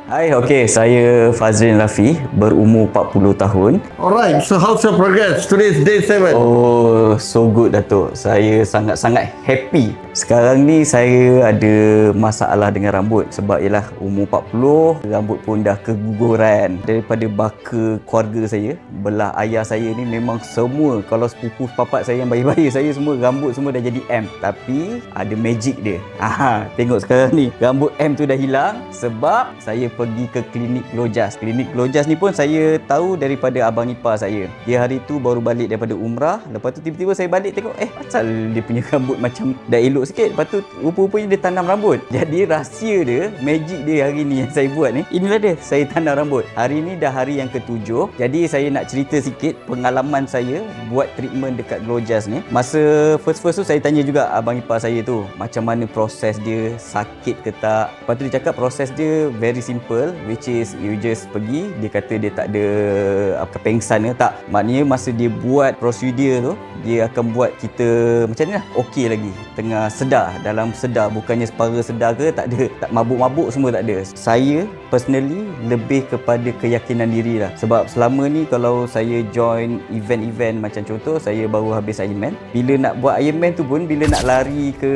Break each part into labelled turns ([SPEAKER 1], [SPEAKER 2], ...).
[SPEAKER 1] Hai, saya Fazrin Rafi, berumur 40 tahun.
[SPEAKER 2] Alright, so how's your progress? Today is day 7.
[SPEAKER 1] Oh, so good Datuk. Saya sangat-sangat happy. Sekarang ni saya ada masalah dengan rambut sebab ialah umur 40, rambut pun dah keguguran. Daripada baka keluarga saya, belah ayah saya ni memang semua, kalau sepupu papat saya yang bayi-bayi saya semua rambut semua dah jadi M. Tapi ada magic dia. Tengok sekarang ni, rambut M tu dah hilang sebab saya pergi ke klinik Glojas. Klinik Glojas ni pun saya tahu daripada abang ipar saya. Dia hari tu baru balik daripada umrah. Lepas tu tiba-tiba saya balik tengok, pasal dia punya rambut macam dah elok sikit. Lepas tu rupa-rupanya dia tanam rambut. Jadi rahsia dia, magic dia hari ni yang saya buat ni, inilah dia, saya tanam rambut. Hari ni dah hari yang ke-7. Jadi saya nak cerita sikit pengalaman saya buat treatment dekat Glojas ni. Masa first tu saya tanya juga abang ipar saya tu, macam mana proses dia, sakit ke tak. Lepas tu dia cakap proses dia very simple, which is you just pergi, dia kata dia tak ada kepengsan ke tak. Maknanya masa dia buat prosedur tu, dia akan buat kita macam ni lah, okey lagi, tengah sedar, dalam sedar, bukannya separa sedar ke, tak ada, tak mabuk-mabuk semua tak ada. Saya personally lebih kepada keyakinan diri lah. Sebab selama ni kalau saya join event-event macam contoh saya baru habis Ironman, bila nak buat Ironman tu pun, bila nak lari ke,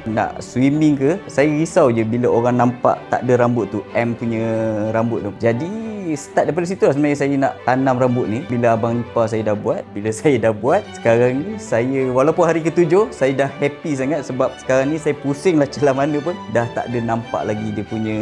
[SPEAKER 1] nak swimming ke, saya risau je bila orang nampak tak ada rambut tu, M punya rambut tu. Jadi start daripada situ lah sebenarnya saya nak tanam rambut ni. Bila abang ipar saya dah buat, bila saya dah buat, sekarang ni saya, walaupun hari ke-7 saya dah happy sangat sebab sekarang ni saya pusing lah celah mana pun dah tak ada nampak lagi dia punya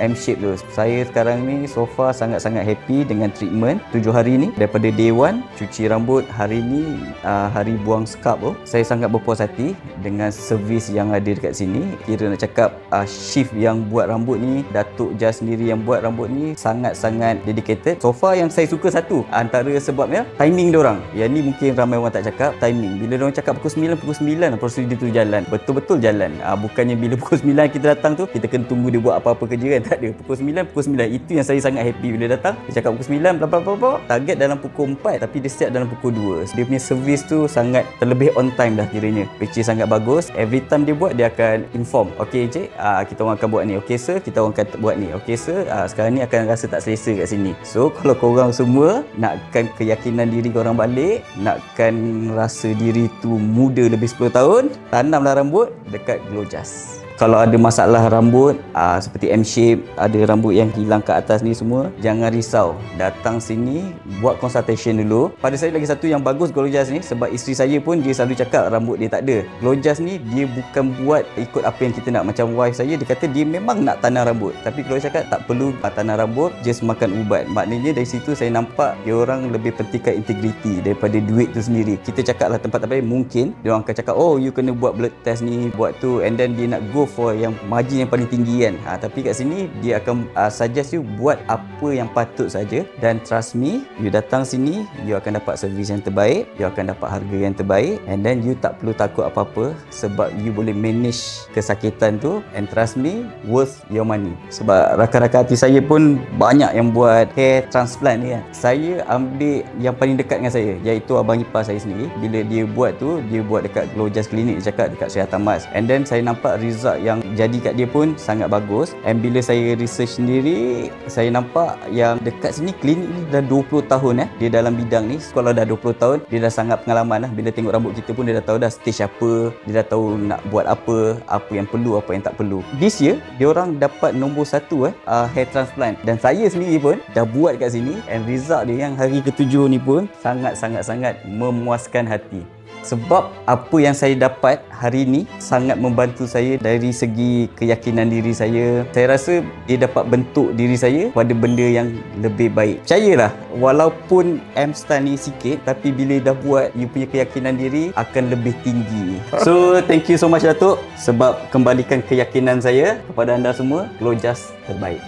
[SPEAKER 1] M shape tu. Saya sekarang ni so far sangat-sangat happy dengan treatment 7 hari ni. Daripada day 1 cuci rambut, hari ni hari buang scalp tu, saya sangat berpuas hati dengan servis yang ada dekat sini. Kira nak cakap shift yang buat rambut ni, Datuk Jas sendiri yang buat rambut ni sangat-sangat dedicated. So far yang saya suka satu antara sebabnya timing diorang. Yang ni mungkin ramai orang tak cakap, timing. Bila diorang cakap pukul 9 prosedur tu jalan, betul-betul jalan. Bukannya bila pukul 9 kita datang tu kita kena tunggu dia buat apa-apa kerja kan, tak ada. Pukul 9. Itu yang saya sangat happy bila datang. Dia cakap pukul 9 bla bla bla, target dalam pukul 4 tapi dia siap dalam pukul 2. Dia punya servis tu sangat terlebih on time dah kiranya, which is sangat bagus. Every time dia buat, dia akan inform, okey encik, kita orang akan buat ni, okey sir, kita orang akan buat ni, okey sir, sekarang ni akan rasa tak selesa kat sini. So kalau korang semua nakkan keyakinan diri korang balik, nakkan rasa diri tu muda lebih 10 tahun, tanamlah rambut dekat Glojas. Kalau ada masalah rambut seperti M shape, ada rambut yang hilang ke atas ni semua, jangan risau, datang sini buat consultation dulu. Pada saya lagi satu yang bagus Glojas ni, sebab isteri saya pun dia selalu cakap rambut dia tak ada. Glojas ni dia bukan buat ikut apa yang kita nak. Macam wife saya, dia kata dia memang nak tanam rambut, tapi Glojas cakap tak perlu tanam rambut, just makan ubat. Maknanya dari situ saya nampak dia orang lebih pentingkan integriti daripada duit tu sendiri. Kita cakap lah tempat lain, mungkin dia orang akan cakap, oh you kena buat blood test ni, buat tu, and then dia nak go for yang margin yang paling tinggi kan. Tapi kat sini dia akan suggest you buat apa yang patut saja. Dan trust me, you datang sini, you akan dapat servis yang terbaik, you akan dapat harga yang terbaik, and then you tak perlu takut apa-apa sebab you boleh manage kesakitan tu. And trust me, worth your money. Sebab rakan-rakan hati saya pun banyak yang buat hair transplant ni kan. Saya ambil yang paling dekat dengan saya, iaitu abang ipar saya sendiri. Bila dia buat tu, dia buat dekat Glojas Clinic, dia cakap dekat Syah Tamas. And then saya nampak result yang jadi kat dia pun sangat bagus. And bila saya research sendiri, saya nampak yang dekat sini klinik ni dah 20 tahun dia dalam bidang ni. Kalau dah 20 tahun, dia dah sangat pengalaman lah. Bila tengok rambut kita pun dia dah tahu dah stage apa, dia dah tahu nak buat apa yang perlu, apa yang tak perlu. This year, dia orang dapat nombor 1 hair transplant. Dan saya sendiri pun dah buat kat sini, and result dia yang hari ke-7 ni pun sangat-sangat memuaskan hati. Sebab apa yang saya dapat hari ni sangat membantu saya dari segi keyakinan diri saya. Saya rasa dia dapat bentuk diri saya pada benda yang lebih baik. Percayalah, walaupun M style ni sikit, tapi bila dah buat, you punya keyakinan diri akan lebih tinggi. So thank you so much Datuk sebab kembalikan keyakinan saya kepada anda semua. Glojas terbaik.